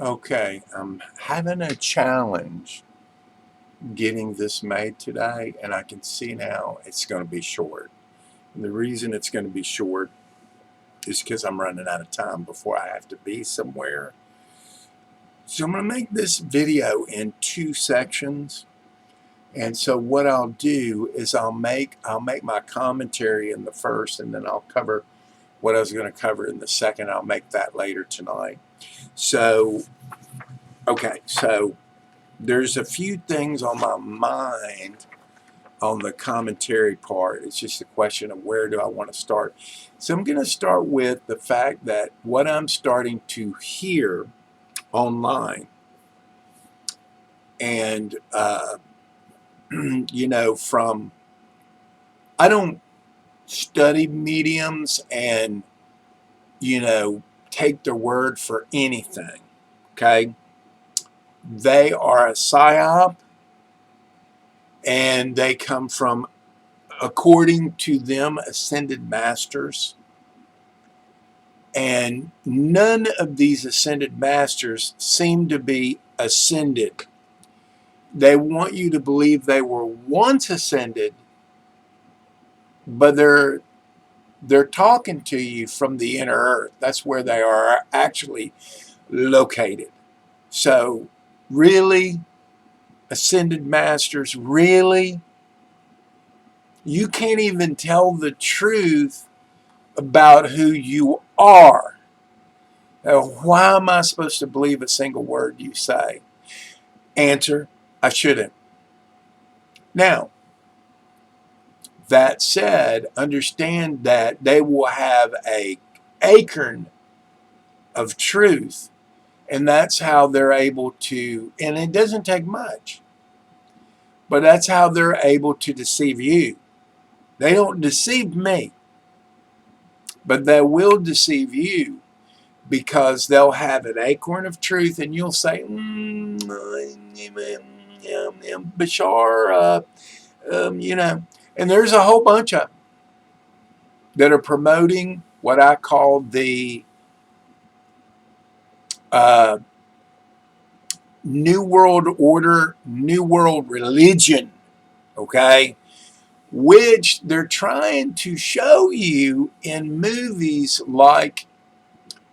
Okay, I'm having a challenge getting this made today, and I can see now it's going to be short. And the reason it's going to be short is because I'm running out of time before I have to be somewhere. So I'm going to make this video in two sections. And so what I'll do is I'll make my commentary in the first, and then I'll cover what I was going to cover in the second. I'll make that later tonight. So okay, so there's a few things on my mind on the commentary part. It's just a question of where do I want to start. So I'm going to start with the fact that what I'm starting to hear online, and from, I don't study mediums and take their word for anything. Okay, they are a psyop, and they come from, according to them, ascended masters. And none of these ascended masters seem to be ascended. They want you to believe they were once ascended, but they're talking to you from the inner earth. That's where they are actually located. So really, ascended masters, really? You can't even tell the truth about who you are. Now, why am I supposed to believe a single word you say? Answer, I shouldn't. Now, that said, understand that they will have an acorn of truth, and that's how they're able to, and it doesn't take much, but that's how they're able to deceive you. They don't deceive me, but they will deceive you, because they'll have an acorn of truth, and you'll say, Bashar, and there's a whole bunch of them that are promoting what I call the New World Order, New World Religion, okay? Which they're trying to show you in movies like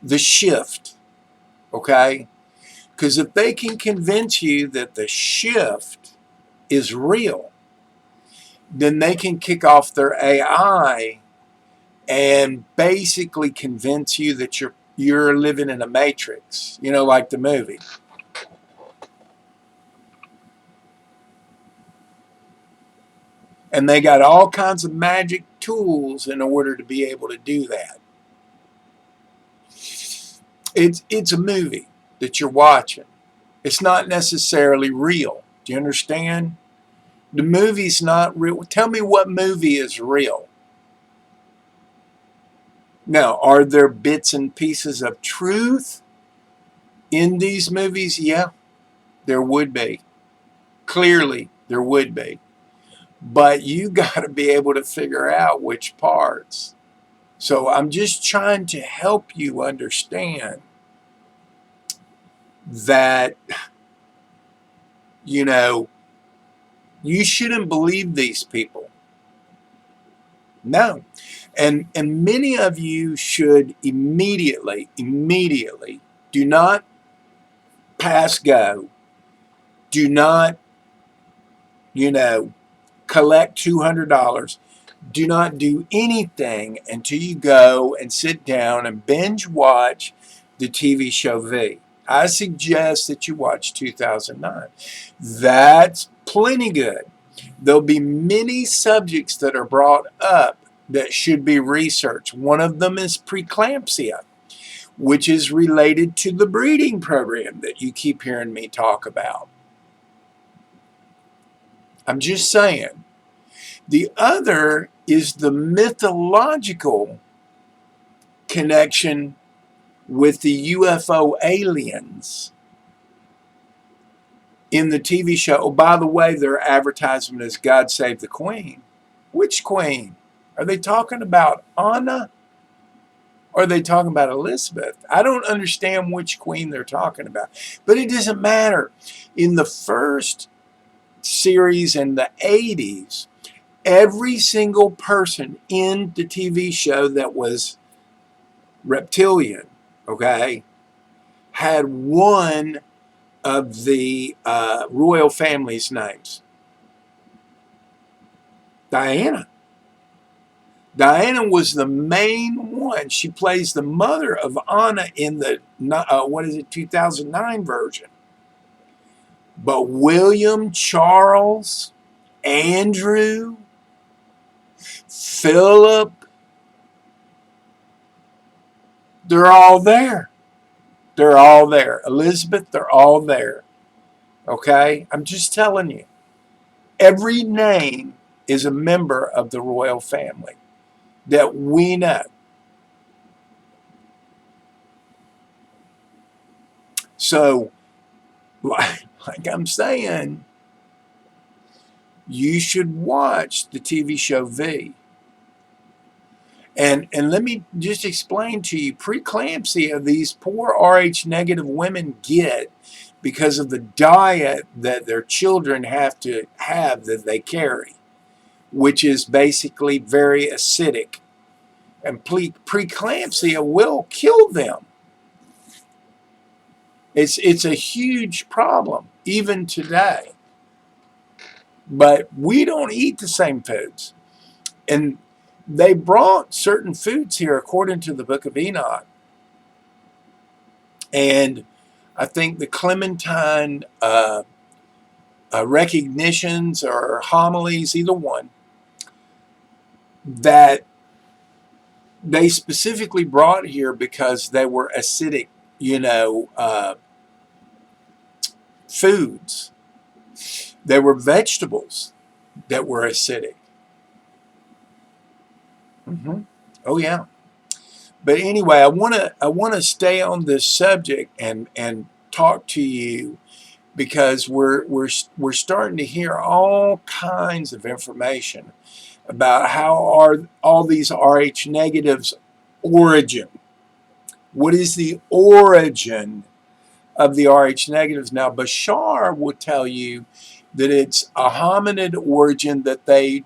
The Shift, okay? Because if they can convince you that the shift is real, then they can kick off their AI and basically convince you that you're living in a matrix, like the movie. And they got all kinds of magic tools in order to be able to do that. It's a movie that you're watching. It's not necessarily real. Do you understand? The movie's not real. Tell me what movie is real. Now, are there bits and pieces of truth in these movies? Yeah, there would be. Clearly, there would be. But you got to be able to figure out which parts. So I'm just trying to help you understand that, you shouldn't believe these people. No. And many of you should immediately, do not pass go. Do not, collect $200. Do not do anything until you go and sit down and binge watch the TV show V. I suggest that you watch 2009. That's plenty good. There'll be many subjects that are brought up that should be researched. One of them is preeclampsia, which is related to the breeding program that you keep hearing me talk about. I'm just saying. The other is the mythological connection with the UFO aliens in the TV show. Oh, by the way, their advertisement is God Save the Queen. Which queen? Are they talking about Anna Or are they talking about Elizabeth? I don't understand which queen they're talking about. But it doesn't matter. In the first series in the 80s, every single person in the TV show that was reptilian, okay, had one of the royal family's names. Diana. Diana was the main one. She plays the mother of Anna in the 2009 version. But William, Charles, Andrew, Philip, they're all there. They're all there. Elizabeth, they're all there. Okay? I'm just telling you. Every name is a member of the royal family that we know. So, like I'm saying, you should watch the TV show V. And let me just explain to you, preeclampsia, these poor Rh negative women get because of the diet that their children have to have that they carry, which is basically very acidic. And preeclampsia will kill them. It's a huge problem, even today. But we don't eat the same foods. And they brought certain foods here according to the Book of Enoch. And I think the Clementine recognitions or homilies, either one, that they specifically brought here because they were acidic, foods. They were vegetables that were acidic. Oh yeah. But anyway, I want to stay on this subject and talk to you because we're starting to hear all kinds of information about how are all these Rh negatives origin. What is the origin of the Rh negatives? Now, Bashar will tell you that it's a hominid origin that they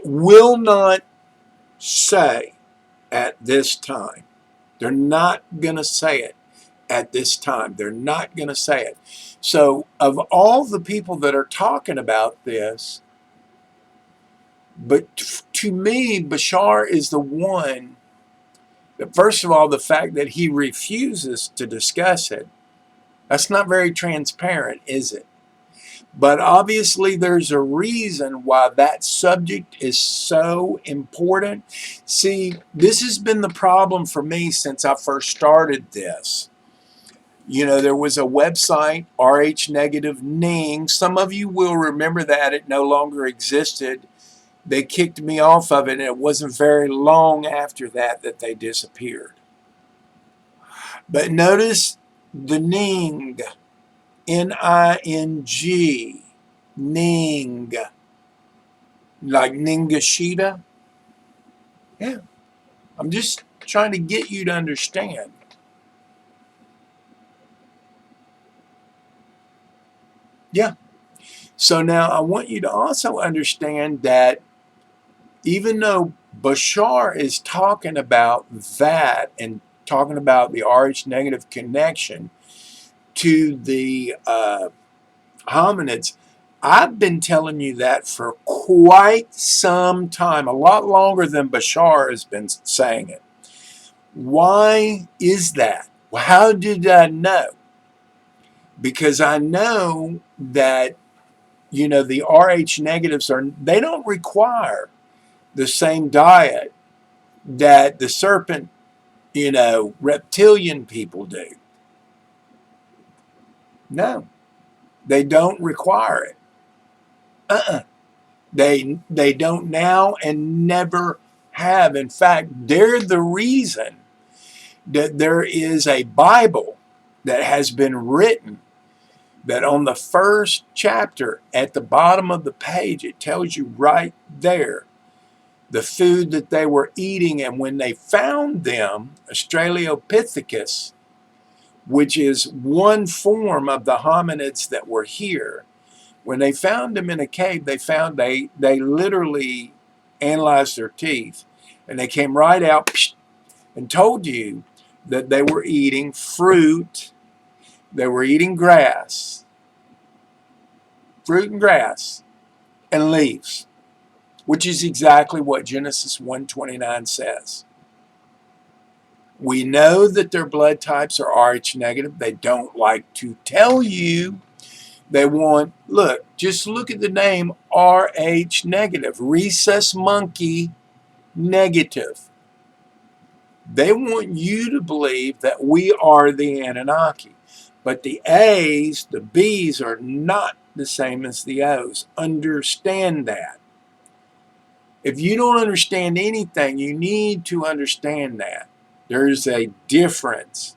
will not say at this time. They're not going to say it at this time. They're not going to say it. So, of all the people that are talking about this, but to me, Bashar is the one that, first of all, the fact that he refuses to discuss it, that's not very transparent, is it? But obviously there's a reason why that subject is so important. See, this has been the problem for me since I first started this. There was a website, RH Negative Ning. Some of you will remember that. It no longer existed. They kicked me off of it, and it wasn't very long after that they disappeared. But notice the Ning. N-I-N-G, Ning, like Ningashita. Yeah, I'm just trying to get you to understand. Yeah, so now I want you to also understand that even though Bashar is talking about that and talking about the Rh negative connection to the hominids, I've been telling you that for quite some time, a lot longer than Bashar has been saying it. Why is that? Well, how did I know? Because I know that, the Rh negatives they don't require the same diet that the serpent, reptilian people do. No, they don't require it. They don't now and never have. In fact, they're the reason that there is a Bible that has been written that on the first chapter at the bottom of the page, it tells you right there the food that they were eating, and when they found them, Australopithecus, which is one form of the hominids that were here, when they found them in a cave, they literally analyzed their teeth, and they came right out and told you that they were eating fruit, they were eating grass, fruit and grass, and leaves, which is exactly what Genesis 1:29 says. We know that their blood types are Rh negative. They don't like to tell you. They want, look, just look at the name Rh negative, rhesus monkey negative. They want you to believe that we are the Anunnaki. But the A's, the B's are not the same as the O's. Understand that. If you don't understand anything, you need to understand that. There's a difference.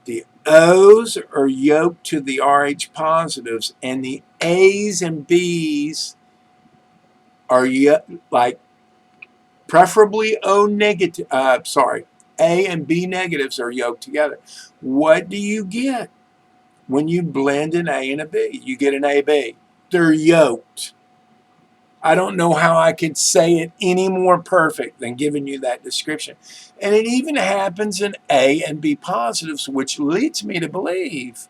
The O's are yoked to the Rh positives, and the A's and B's are like preferably O negative. A and B negatives are yoked together. What do you get when you blend an A and a B? You get an AB. They're yoked. I don't know how I could say it any more perfect than giving you that description. And it even happens in A and B positives, which leads me to believe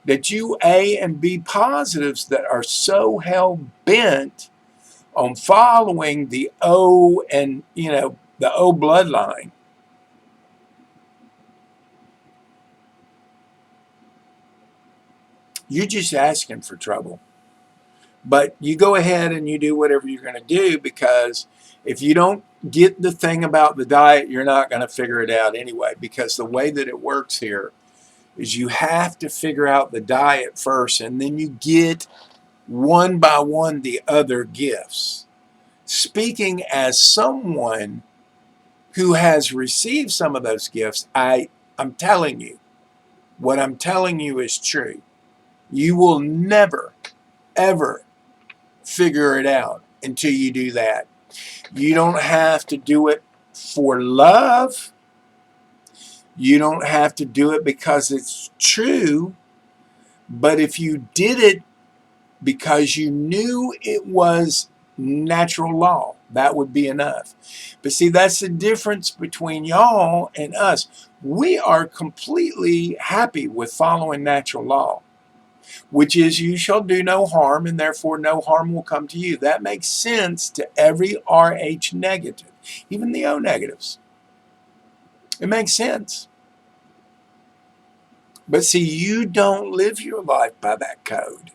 that you A and B positives that are so hell-bent on following the O and, the O bloodline, you're just asking for trouble. But you go ahead and you do whatever you're going to do, because if you don't get the thing about the diet, you're not going to figure it out anyway, because the way that it works here is you have to figure out the diet first, and then you get one by one the other gifts. Speaking as someone who has received some of those gifts, I'm telling you, what I'm telling you is true. You will never, ever figure it out until you do that. You don't have to do it for love. You don't have to do it because it's true. But if you did it because you knew it was natural law, that would be enough. But see, that's the difference between y'all and us. We are completely happy with following natural law, which is you shall do no harm, and therefore no harm will come to you. That makes sense to every Rh negative, even the O negatives. It makes sense. But see, you don't live your life by that code,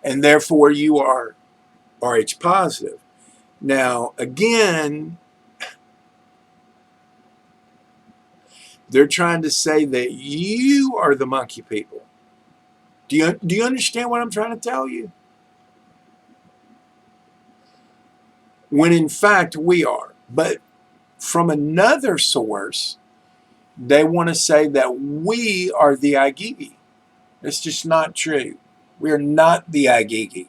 and therefore you are Rh positive. Now, again, they're trying to say that you are the monkey people. Do you understand what I'm trying to tell you? When in fact we are. But from another source, they want to say that we are the Agigi. It's just not true. We are not the Agigi.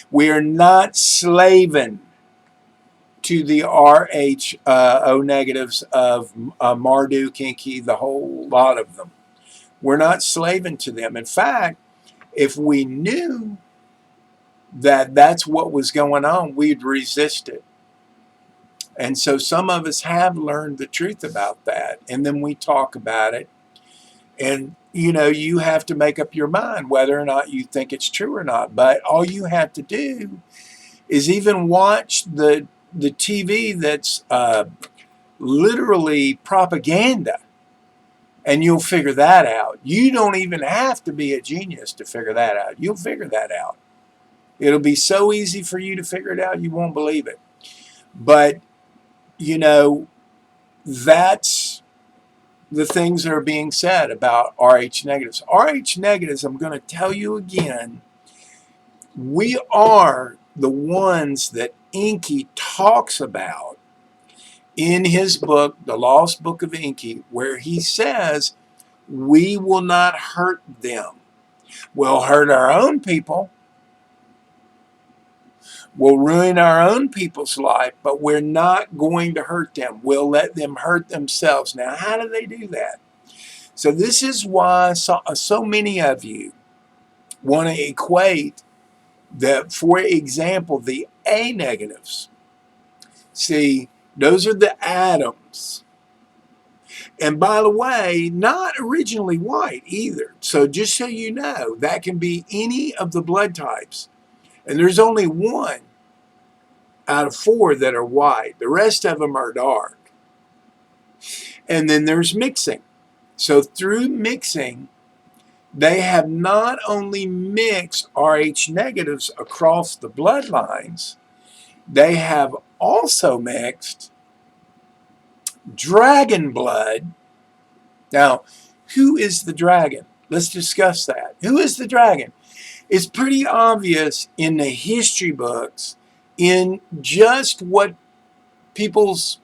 We are not slaving to the Rh O negatives of Marduk, Inky, the whole lot of them. We're not slaving to them. In fact, if we knew that that's what was going on, we'd resist it. And so some of us have learned the truth about that, and then we talk about it. And, you have to make up your mind whether or not you think it's true or not. But all you have to do is even watch the TV that's literally propaganda, and you'll figure that out. You don't even have to be a genius to figure that out. You'll figure that out. It'll be so easy for you to figure it out, you won't believe it. But, that's the things that are being said about Rh negatives. Rh negatives, I'm going to tell you again, we are the ones that Inky talks about in his book, The Lost Book of Inky, where he says we will not hurt them. We'll hurt our own people. We'll ruin our own people's life, but we're not going to hurt them. We'll let them hurt themselves. Now, how do they do that? So this is why so many of you want to equate for example, the A negatives. See, those are the atoms. And by the way, not originally white either. So just so you know, that can be any of the blood types. And there's only one out of 4 that are white. The rest of them are dark. And then there's mixing. So through mixing, they have not only mixed Rh negatives across the bloodlines, they have also mixed dragon blood. Now, who is the dragon? Let's discuss that. Who is the dragon? It's pretty obvious in the history books, in just what people's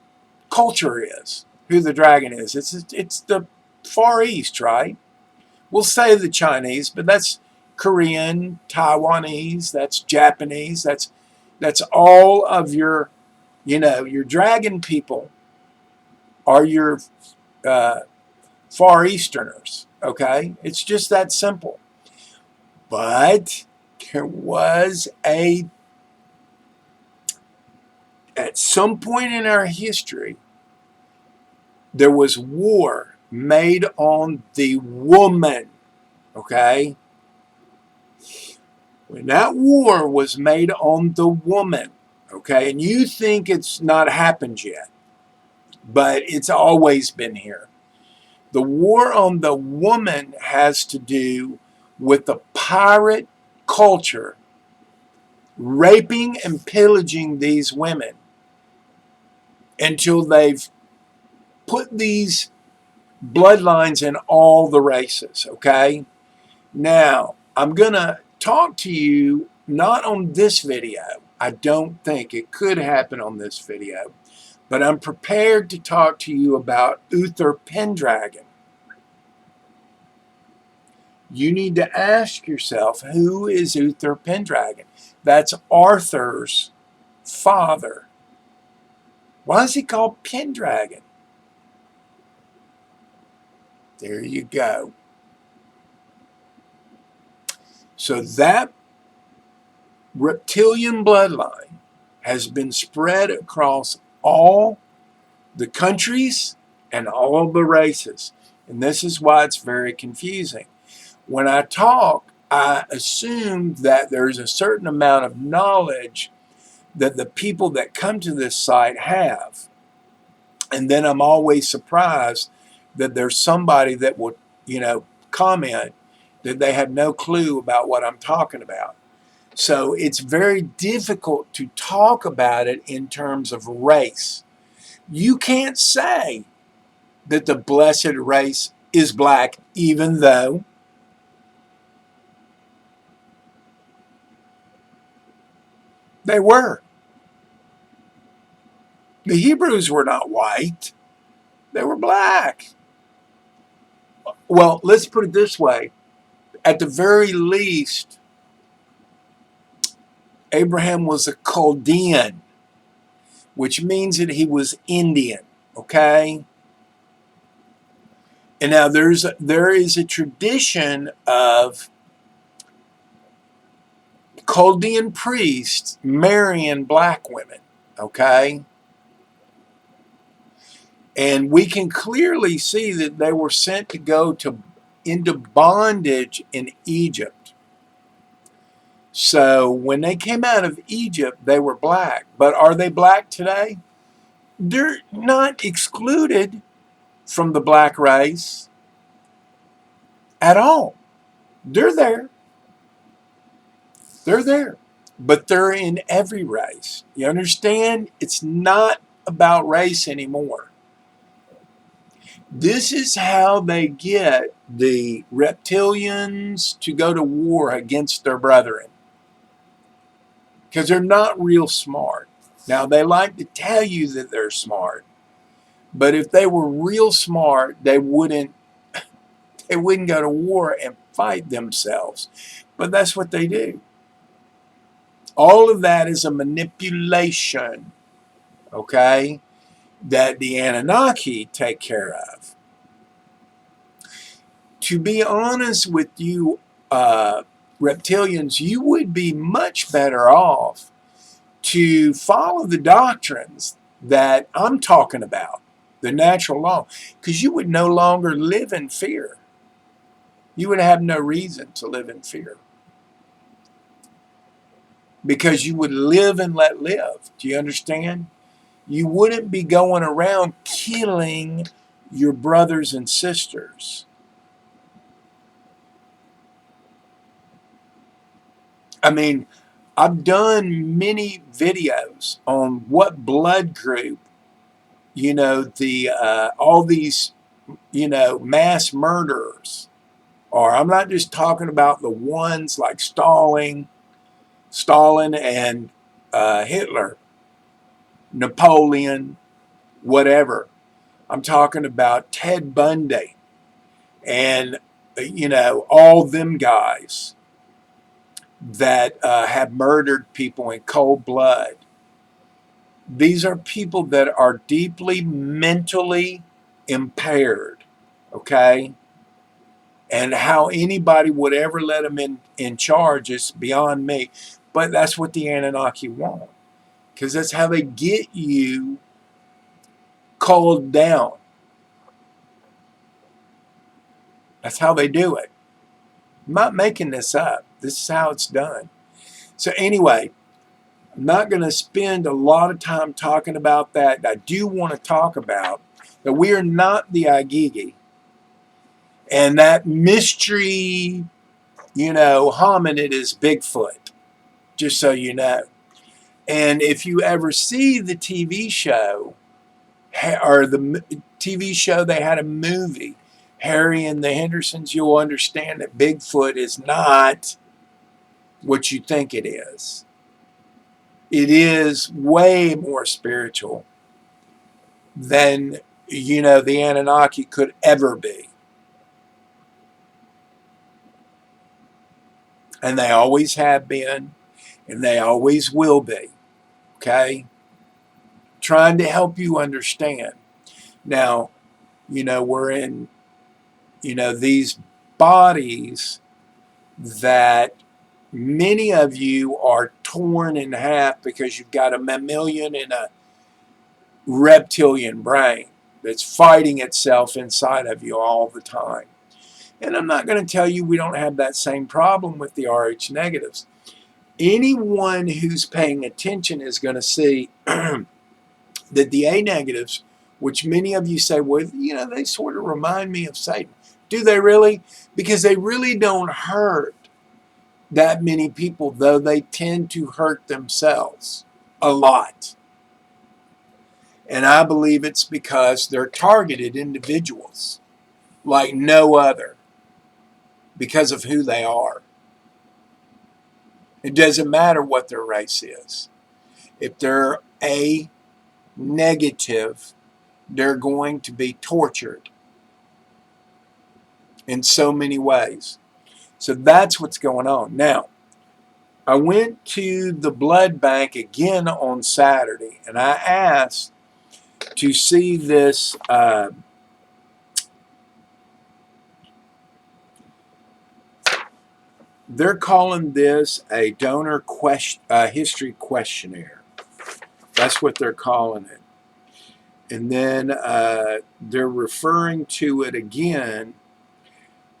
culture is, who the dragon is. It's the Far East, right? We'll say the Chinese, but that's Korean, Taiwanese, that's Japanese, that's all of your, your dragon people are your Far Easterners, okay? It's just that simple. But there was at some point in our history, there was war made on the woman, okay? When that war was made on the woman, okay, and you think it's not happened yet, but it's always been here. The war on the woman has to do with the pirate culture raping and pillaging these women until they've put these bloodlines in all the races, okay? Now, I'm going to talk to you not on this video. I don't think it could happen on this video, but I'm prepared to talk to you about Uther Pendragon. You need to ask yourself, who is Uther Pendragon? That's Arthur's father. Why is he called Pendragon? There you go. So that reptilian bloodline has been spread across all the countries and all the races. And this is why it's very confusing. When I talk, I assume that there's a certain amount of knowledge that the people that come to this site have. And then I'm always surprised that there's somebody that will, comment that they have no clue about what I'm talking about. So it's very difficult to talk about it in terms of race. You can't say that the blessed race is black, even though they were. The Hebrews were not white. They were black. Well, let's put it this way. At the very least, Abraham was a Chaldean, which means that he was Indian, okay? And now there is a tradition of Chaldean priests marrying black women, okay? And we can clearly see that they were sent to go into bondage in Egypt. So when they came out of Egypt, they were black. But are they black today? They're not excluded from the black race at all. They're there. They're there. But they're in every race. You understand? It's not about race anymore. This is how they get the reptilians to go to war against their brethren. Because they're not real smart. Now, they like to tell you that they're smart. But if they were real smart, they wouldn't go to war and fight themselves. But that's what they do. All of that is a manipulation, okay, that the Anunnaki take care of. To be honest with you, reptilians, you would be much better off to follow the doctrines that I'm talking about, the natural law, because you would no longer live in fear. You would have no reason to live in fear, because you would live and let live. Do you understand? You wouldn't be going around killing your brothers and sisters. I mean, I've done many videos on what blood group, all these, mass murderers are. I'm not just talking about the ones like Stalin and Hitler, Napoleon, whatever. I'm talking about Ted Bundy and, all them guys that have murdered people in cold blood. These are people that are deeply mentally impaired, okay? And how anybody would ever let them in charge is beyond me. But that's what the Anunnaki want, because that's how they get you called down. That's how they do it. I'm not making this up. This is how it's done. So anyway, I'm not going to spend a lot of time talking about that. I do want to talk about that we are not the Agigi. And that mystery, hominid is Bigfoot, just so you know. And if you ever see the TV show, or the TV show, they had a movie, Harry and the Hendersons, you'll understand that Bigfoot is not what you think it is. It is way more spiritual than, the Anunnaki could ever be. And they always have been, and they always will be. Okay? Trying to help you understand. Now, we're in, these bodies that many of you are torn in half because you've got a mammalian and a reptilian brain that's fighting itself inside of you all the time. And I'm not going to tell you we don't have that same problem with the RH negatives. Anyone who's paying attention is going to see that the A negatives, which many of you say, well, they sort of remind me of Satan. Do they really? Because they really don't hurt that many people, though they tend to hurt themselves a lot. And I believe it's because they're targeted individuals like no other because of who they are. It doesn't matter what their race is. If they're A negative, they're going to be tortured in so many ways. So that's what's going on. Now, I went to the blood bank again on Saturday, and I asked to see this they're calling this a donor history questionnaire. That's what they're calling it. And then they're referring to it again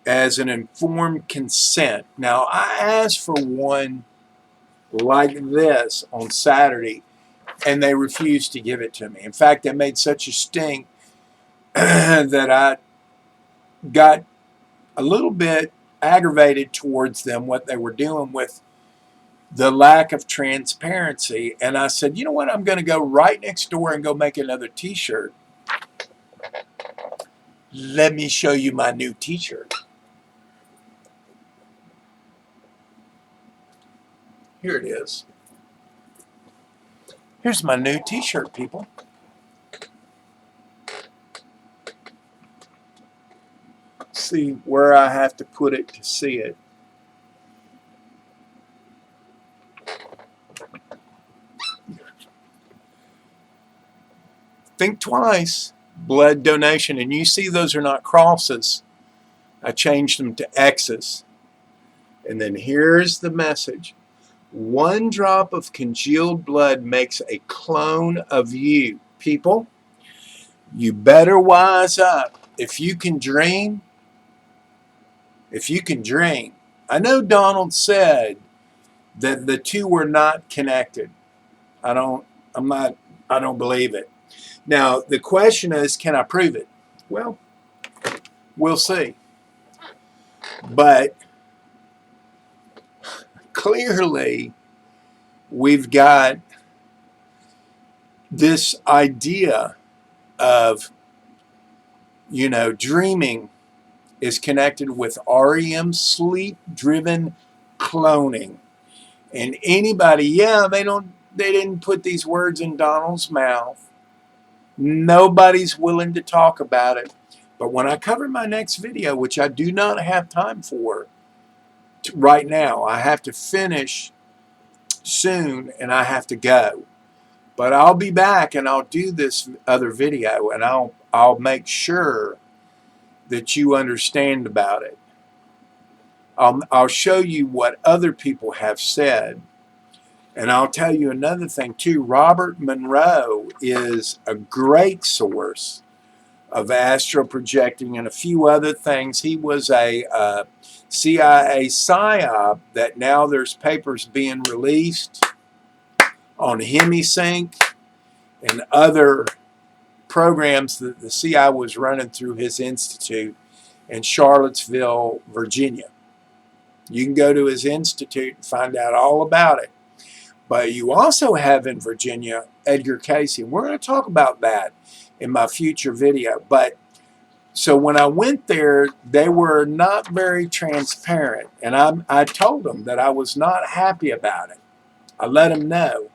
as an informed consent. Now, I asked for one like this on Saturday, and they refused to give it to me. In fact, they made such a stink that I got a little bit aggravated towards them, what they were doing with the lack of transparency. And I said, you know what, I'm going to go right next door and go make another t-shirt. Let me show you my new t-shirt. Here it is. Here's my new t-shirt, people. See where I have to put it to see it. think twice. Blood donation. And you see those are not crosses. I changed them to X's. And then here's the message. 1 drop of congealed blood makes a clone of you. People, you better wise up. If you can dream, I know Donald said that the two were not connected. I don't believe it. Now, the question is, can I prove it? Well, we'll see. But clearly, we've got this idea of, dreaming is connected with REM, sleep-driven cloning. And anybody, they didn't put these words in Donald's mouth. Nobody's willing to talk about it. But when I cover my next video, which I do not have time for right now, I have to finish soon and I have to go. But I'll be back and I'll do this other video and I'll make sure that you understand about it. I'll show you what other people have said. And I'll tell you another thing too. Robert Monroe is a great source of astral projecting and a few other things. He was a CIA psyop that now there's papers being released on Hemisync and other programs that the CIA was running through his institute in Charlottesville, Virginia. You can go to his institute and find out all about it. But you also have in Virginia Edgar Cayce. We're going to talk about that in my future video. But so when I went there, they were not very transparent. And I told them that I was not happy about it. I let them know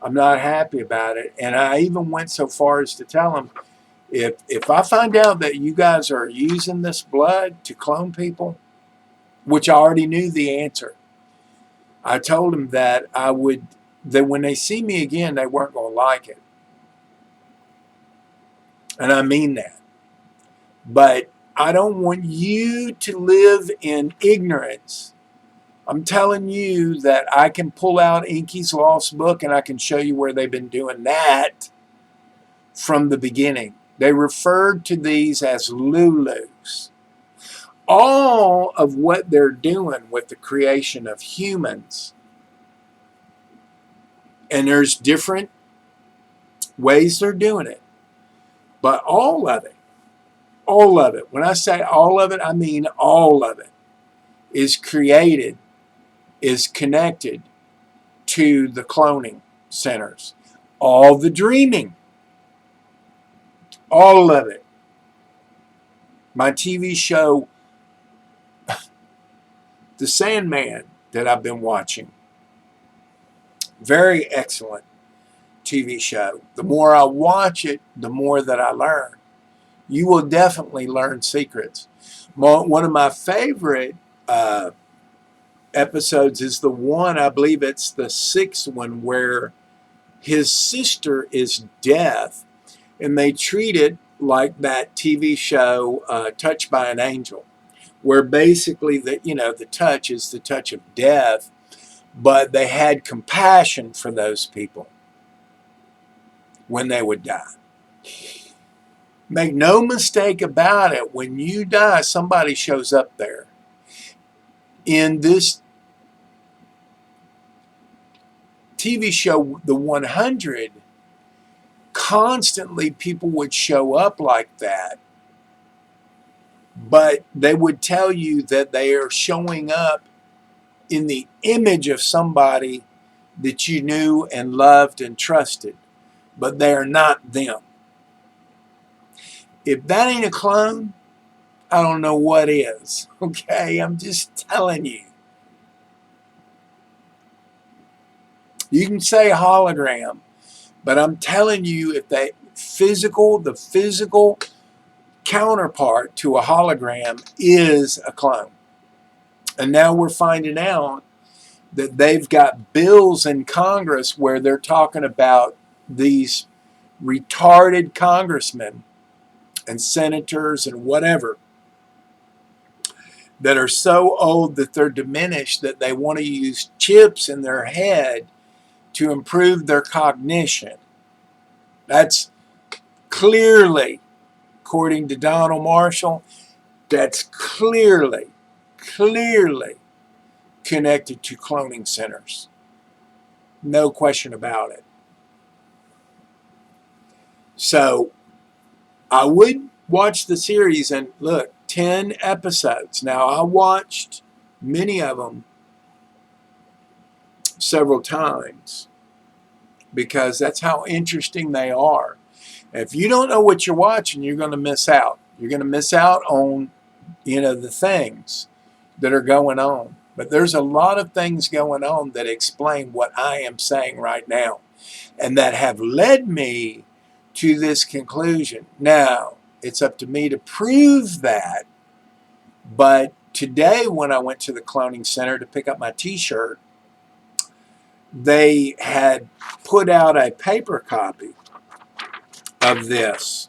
I'm not happy about it. And I even went so far as to tell them, if I find out that you guys are using this blood to clone people, which I already knew the answer, I told them that that when they see me again, they weren't going to like it. And I mean that. But I don't want you to live in ignorance. I'm telling you that I can pull out Inky's Lost Book and I can show you where they've been doing that from the beginning. They referred to these as Lulus. All of what they're doing with the creation of humans, and there's different ways they're doing it, but all of it, when I say all of it, I mean all of it, is created, is connected to the cloning centers. All the dreaming, all of it. My TV show, The Sandman, that I've been watching, very excellent TV show. The more I watch it, the more that I learn. You will definitely learn secrets. One of my favorite episodes is the one, I believe it's the 6th one, where his sister is deaf, and they treat it like that TV show Touched by an Angel, where basically the touch is the touch of death, but they had compassion for those people when they would die. Make no mistake about it, when you die, somebody shows up there. In this TV show, The 100, constantly people would show up like that, but they would tell you that they are showing up in the image of somebody that you knew and loved and trusted, but they are not them. If that ain't a clone, I don't know what is. Okay, I'm just telling you. You can say hologram, but I'm telling you, if the physical counterpart to a hologram is a clone. And now we're finding out that they've got bills in Congress where they're talking about these retarded congressmen and senators and whatever that are so old that they're diminished that they want to use chips in their head to improve their cognition. That's clearly, according to Donald Marshall, that's clearly connected to cloning centers. No question about it. So I would watch the series, and look, 10 episodes. Now, I watched many of them several times because that's how interesting they are. If you don't know what you're watching, you're going to miss out. You're going to miss out on, the things that are going on. But there's a lot of things going on that explain what I am saying right now and that have led me to this conclusion. Now, it's up to me to prove that. But today, when I went to the cloning center to pick up my t-shirt, they had put out a paper copy of this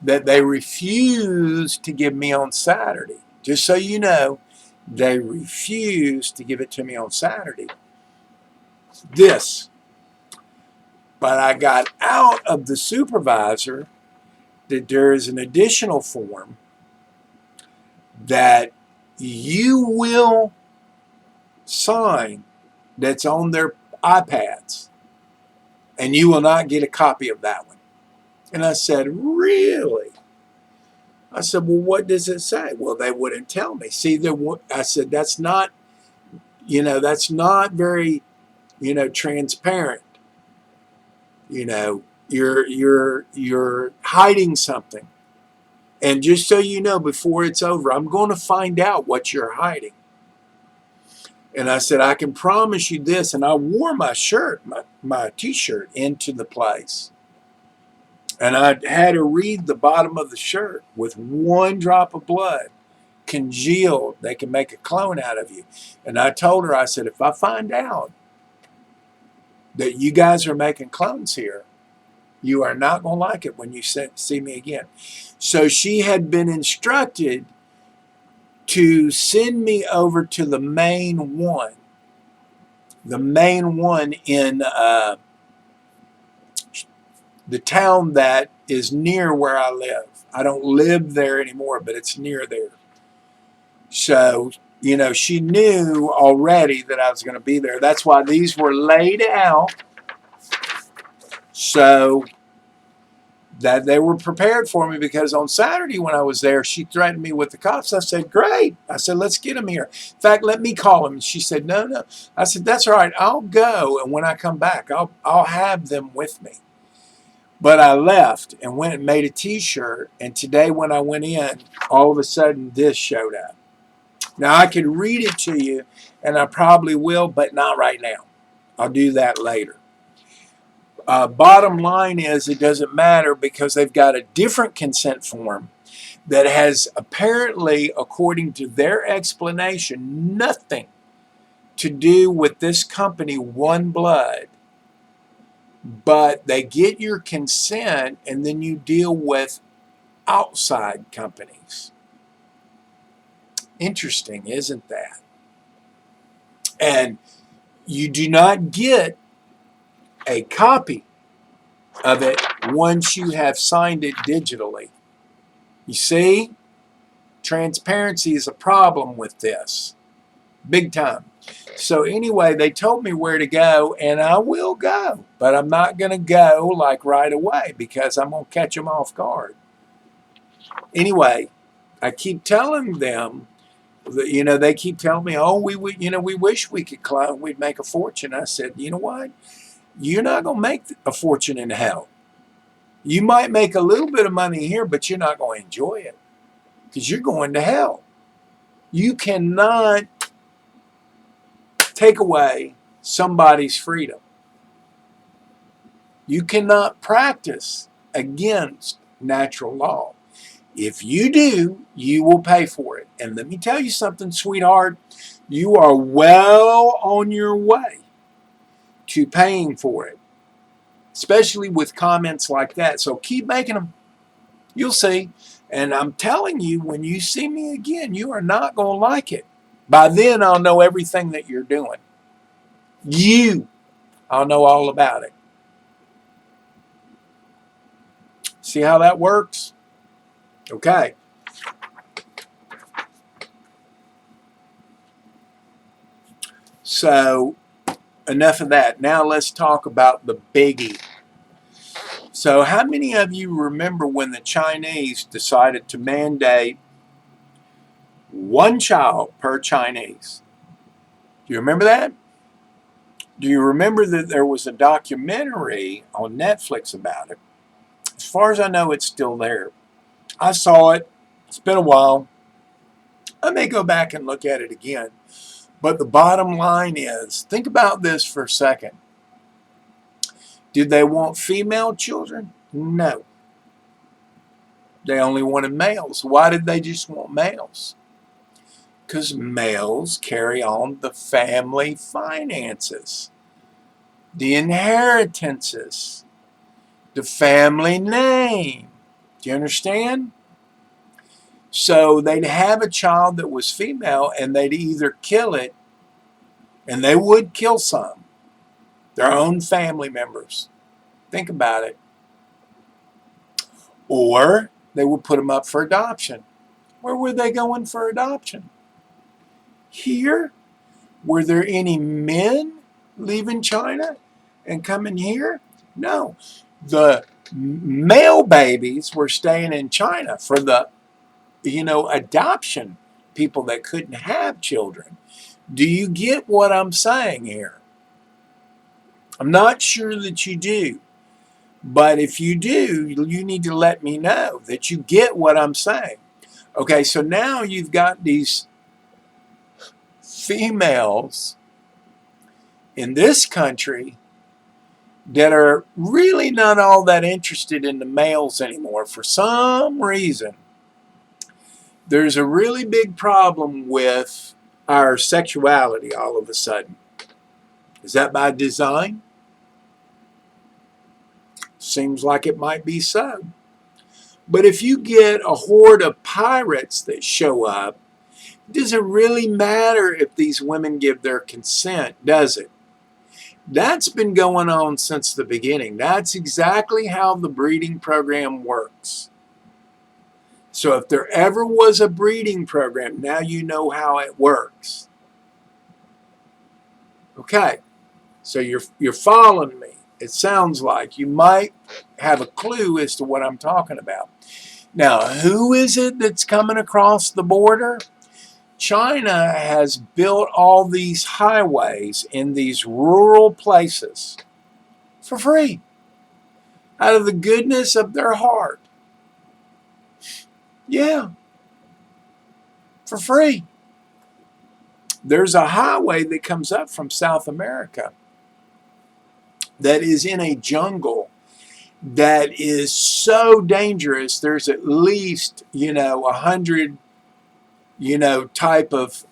that they refused to give me on Saturday. Just so you know, they refused to give it to me on Saturday. But I got out of the supervisor that there is an additional form that you will sign that's on their iPads, and you will not get a copy of that one. And I said, really? I said, well, what does it say? Well, they wouldn't tell me. See, I said, that's not very, transparent. You're hiding something. And just so you know, before it's over, I'm going to find out what you're hiding. And I said, I can promise you this. And I wore my shirt, my t-shirt into the place. And I had her read the bottom of the shirt. With one drop of blood congealed, they can make a clone out of you. And I told her, I said, if I find out that you guys are making clones here, you are not going to like it when you see me again. So she had been instructed to send me over to the main one in the town that is near where I live. I don't live there anymore, but it's near there. So, she knew already that I was going to be there. That's why these were laid out so that they were prepared for me, because on Saturday when I was there, she threatened me with the cops. I said, great. I said, let's get them here. In fact, let me call them. And she said, no. I said, that's all right. I'll go. And when I come back, I'll have them with me. But I left and went and made a t-shirt. And today when I went in, all of a sudden this showed up. Now I could read it to you, and I probably will, but not right now. I'll do that later. Bottom line is, it doesn't matter, because they've got a different consent form that has apparently, according to their explanation, nothing to do with this company, One Blood. But they get your consent, and then you deal with outside companies. Interesting, isn't that? And you do not get a copy of it once you have signed it digitally. You see, transparency is a problem with this, big time. So anyway, they told me where to go, and I will go, but I'm not going to go like right away, because I'm going to catch them off guard. Anyway, I keep telling them, they keep telling me, oh, we wish we could clone, we'd make a fortune. I said, you know what? You're not going to make a fortune in hell. You might make a little bit of money here, but you're not going to enjoy it, because you're going to hell. You cannot take away somebody's freedom. You cannot practice against natural law. If you do, you will pay for it. And let me tell you something, sweetheart. You are well on your way to paying for it. especially with comments like that. So keep making them. You'll see. And I'm telling you, when you see me again, you are not going to like it. By then, I'll know everything that you're doing. I'll know all about it. See how that works? Okay. So, enough of that. Now let's talk about the biggie. So, how many of you remember when the Chinese decided to mandate one child per Chinese? Do you remember that? Do you remember that there was a documentary on Netflix about it? As far as I know, it's still there. I saw it. It's been a while. I may go back and look at it again. But the bottom line is, think about this for a second. Did they want female children? No. They only wanted males. Why did they just want males? Because males carry on the family finances, the inheritances, the family name. Do you understand? So they'd have a child that was female, and they'd either kill it, and they would kill some, their own family members. Think about it. Or they would put them up for adoption. Where were they going for adoption? Here? Were there any men leaving China and coming here? No. The male babies were staying in China for the, adoption people that couldn't have children. Do you get what I'm saying here? I'm not sure that you do. But if you do, you need to let me know that you get what I'm saying. Okay, so now you've got these females in this country that are really not all that interested in the males anymore. For some reason, there's a really big problem with our sexuality all of a sudden. Is that by design? Seems like it might be so. But if you get a horde of pirates that show up, does it really matter if these women give their consent, does it? That's been going on since the beginning. That's exactly how the breeding program works. So if there ever was a breeding program, now you know how it works. Okay, so you're following me. It sounds like you might have a clue as to what I'm talking about. Now, who is it that's coming across the border? China has built all these highways in these rural places for free, out of the goodness of their heart. Yeah, for free. There's a highway that comes up from South America that is in a jungle that is so dangerous. There's at least, 100, type of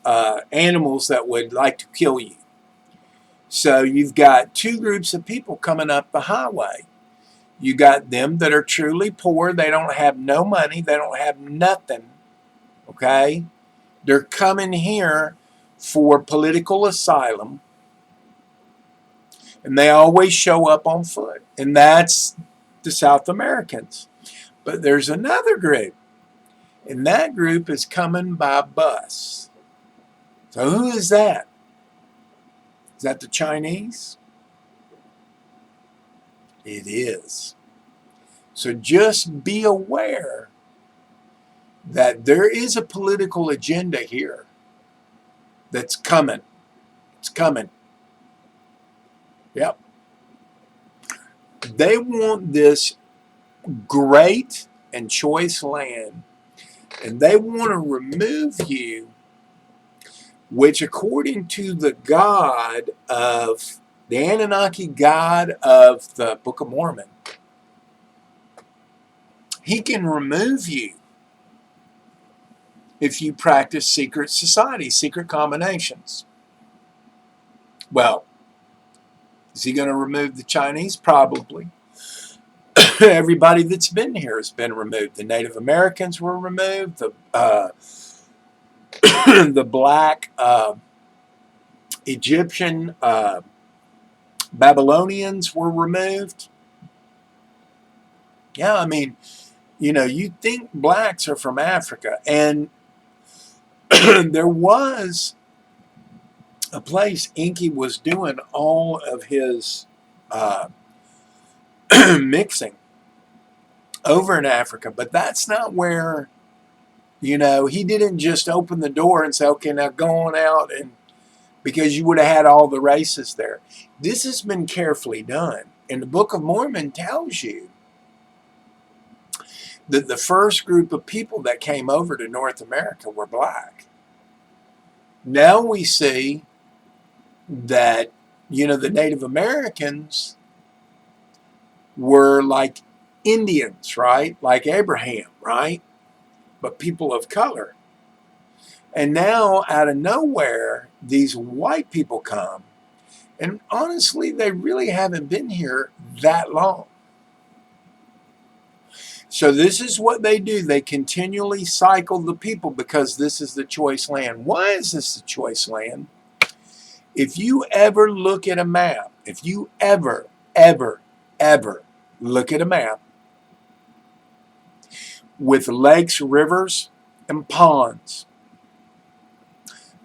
animals that would like to kill you. So you've got two groups of people coming up the highway. You got them that are truly poor. They don't have no money. They don't have nothing. Okay? They're coming here for political asylum. And they always show up on foot. And that's the South Americans. But there's another group. And that group is coming by bus. So who is that? Is that the Chinese? It is. So just be aware that there is a political agenda here that's coming. It's coming. Yep. They want this great and choice land, and they want to remove you, which according to the God of the Anunnaki God of the Book of Mormon, he can remove you if you practice secret society, secret combinations. Well, Is he going to remove the Chinese? Probably. Everybody that's been here has been removed. The Native Americans were removed. The black Egyptian Babylonians were removed. Yeah, I mean, you think blacks are from Africa. And there was a place Enki was doing all of his mixing over in Africa, but that's not where, he didn't just open the door and say, okay, now go on out, and because you would have had all the races there. This has been carefully done. And the Book of Mormon tells you that the first group of people that came over to North America were black. Now we see that, the Native Americans were like Indians, right? Like Abraham, right? But people of color. And now, out of nowhere, these white people come. And honestly, they really haven't been here that long. So this is what they do. They continually cycle the people because this is the choice land. Why is this the choice land? If you ever look at a map, if you ever look at a map with lakes, rivers, and ponds,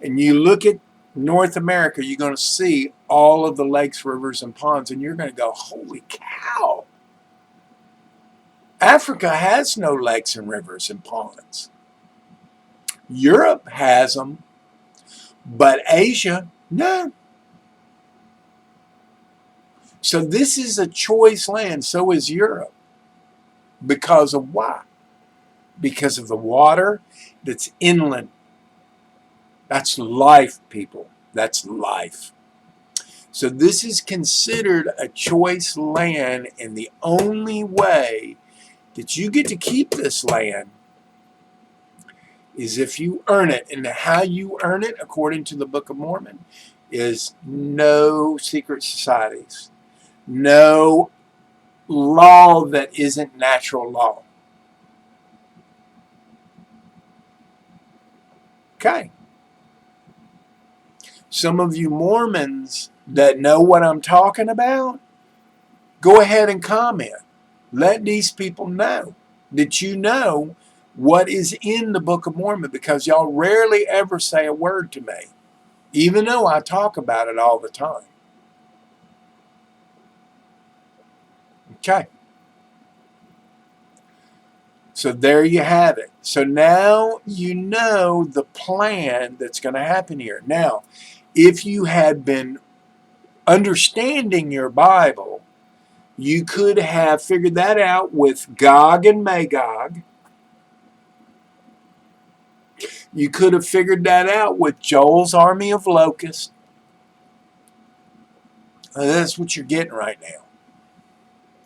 and you look at North America, you're going to see all of the lakes, rivers, and ponds, and you're going to go, holy cow. Africa has no lakes and rivers and ponds. Europe has them, but Asia, no. So this is a choice land. So is Europe. Because of why? Because of the water that's inland. That's life, people. That's life. So this is considered a choice land, and the only way that you get to keep this land is if you earn it. And how you earn it, according to the Book of Mormon, is no secret societies. No law that isn't natural law. Okay. Some of you Mormons that know what I'm talking about, go ahead and comment. Let these people know that you know what is in the Book of Mormon, because y'all rarely ever say a word to me, even though I talk about it all the time. Okay. So there you have it. So now you know the plan that's going to happen here. Now, if you had been understanding your Bible, you could have figured that out with Gog and Magog. You could have figured that out with Joel's army of locusts. And that's what you're getting right now.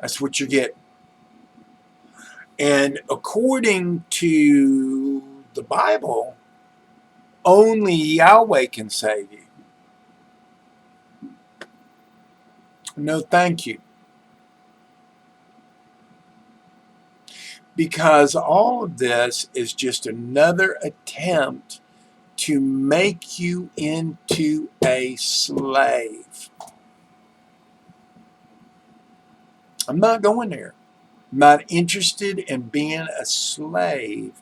That's what you're getting. And according to the Bible, only Yahweh can save you. No, thank you. Because all of this is just another attempt to make you into a slave. I'm not going there. I'm not interested in being a slave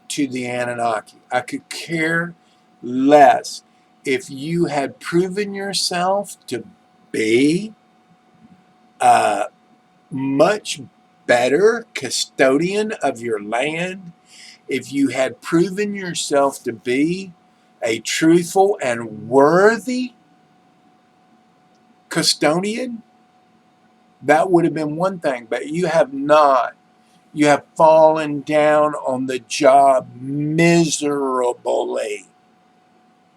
to the Anunnaki. I could care less if you had proven yourself to be a much better custodian of your land, if you had proven yourself to be a truthful and worthy custodian. That would have been one thing, but you have not. You have fallen down on the job miserably.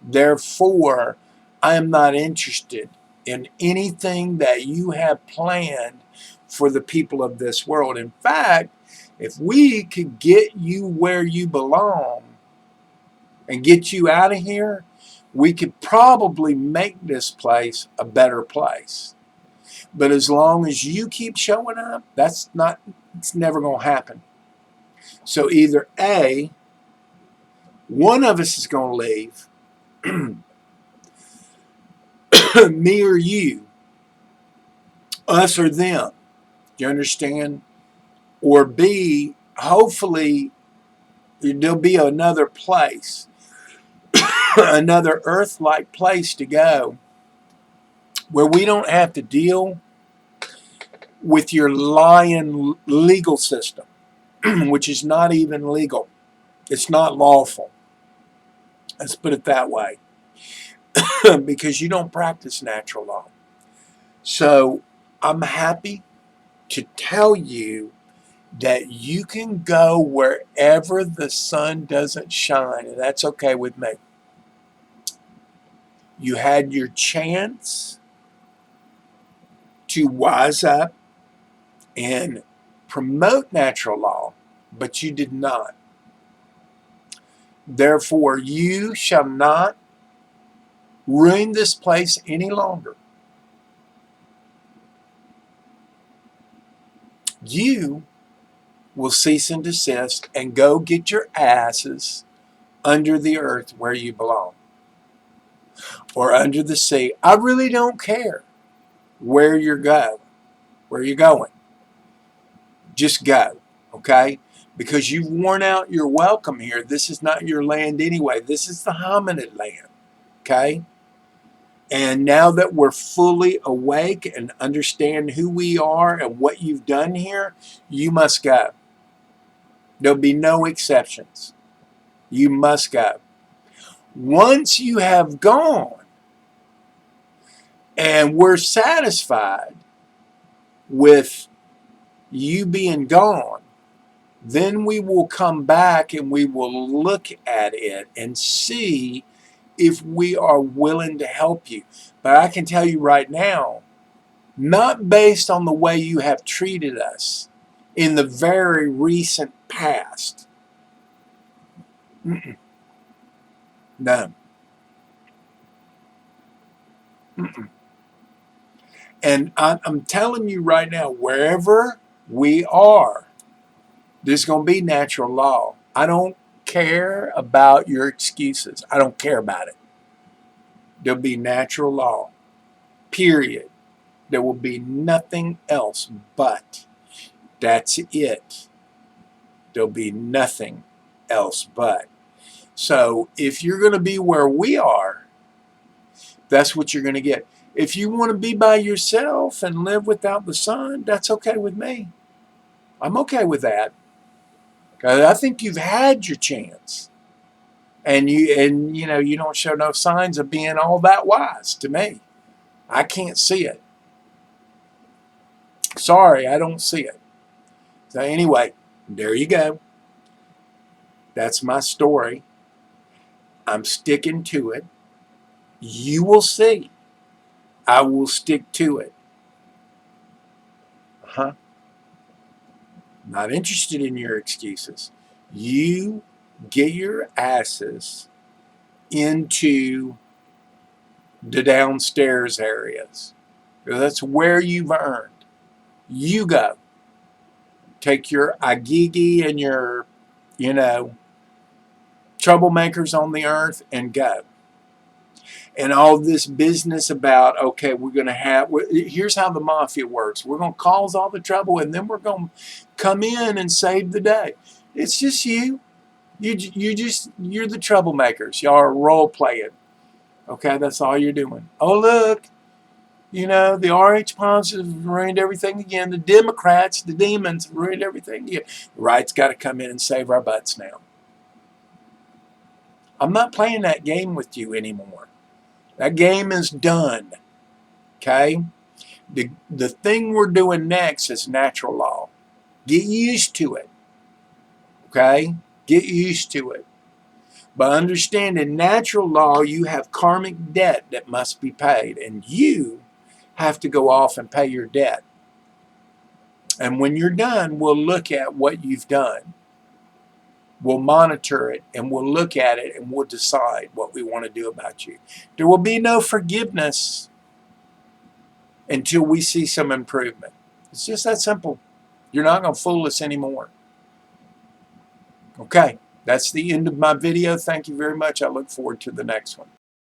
Therefore, I am not interested in anything that you have planned for the people of this world. In fact, if we could get you where you belong and get you out of here, we could probably make this place a better place. But as long as you keep showing up, it's never going to happen. So either A, one of us is going to leave, me or you, us or them. Do you understand? Or B, hopefully there'll be another place, another Earth-like place to go where we don't have to deal with your lying legal system, which is not even legal. It's not lawful. Let's put it that way. Because you don't practice natural law. So I'm happy to tell you that you can go wherever the sun doesn't shine, and that's okay with me. You had your chance to wise up and promote natural law, but you did not. Therefore, you shall not ruin this place any longer. You will cease and desist and go get your asses under the earth where you belong, or under the sea. I really don't care where you're going. Just go, okay? Because you've worn out your welcome here. This is not your land anyway. This is the Hominid land, okay? And now that we're fully awake and understand who we are and what you've done here, you must go. There'll be no exceptions. You must go. Once you have gone and we're satisfied with you being gone, then we will come back and we will look at it and see if we are willing to help you. But I can tell you right now, not based on the way you have treated us in the very recent past. Mm-mm. No. Mm-mm. And I'm telling you right now, wherever we are, there's going to be natural law. I don't care about your excuses. I don't care about it. There'll be natural law. Period. There will be nothing else but. That's it. There'll be nothing else but. So if you're going to be where we are, that's what you're going to get. If you want to be by yourself and live without the sun, that's okay with me. I'm okay with that. Because I think you've had your chance. And you know, you don't show no signs of being all that wise to me. I can't see it. Sorry, I don't see it. So anyway, there you go. That's my story. I'm sticking to it. You will see. I will stick to it. Not interested in your excuses. You get your asses into the downstairs areas. That's where you've earned. You go. Take your agigi and your, troublemakers on the earth and go. And all this business about, okay, here's how the mafia works. We're going to cause all the trouble and then we're going to come in and save the day. It's just you. You're the troublemakers. Y'all are role playing. Okay, that's all you're doing. Oh, look, the RH Ponces have ruined everything again. The Democrats, the demons, have ruined everything again. The right's got to come in and save our butts now. I'm not playing that game with you anymore. That game is done. Okay? The thing we're doing next is natural law. Get used to it. Okay? Get used to it. But understand, in natural law, you have karmic debt that must be paid. And you have to go off and pay your debt. And when you're done, we'll look at what you've done. We'll monitor it and we'll look at it and we'll decide what we want to do about you. There will be no forgiveness until we see some improvement. It's just that simple. You're not going to fool us anymore. Okay, that's the end of my video. Thank you very much. I look forward to the next one.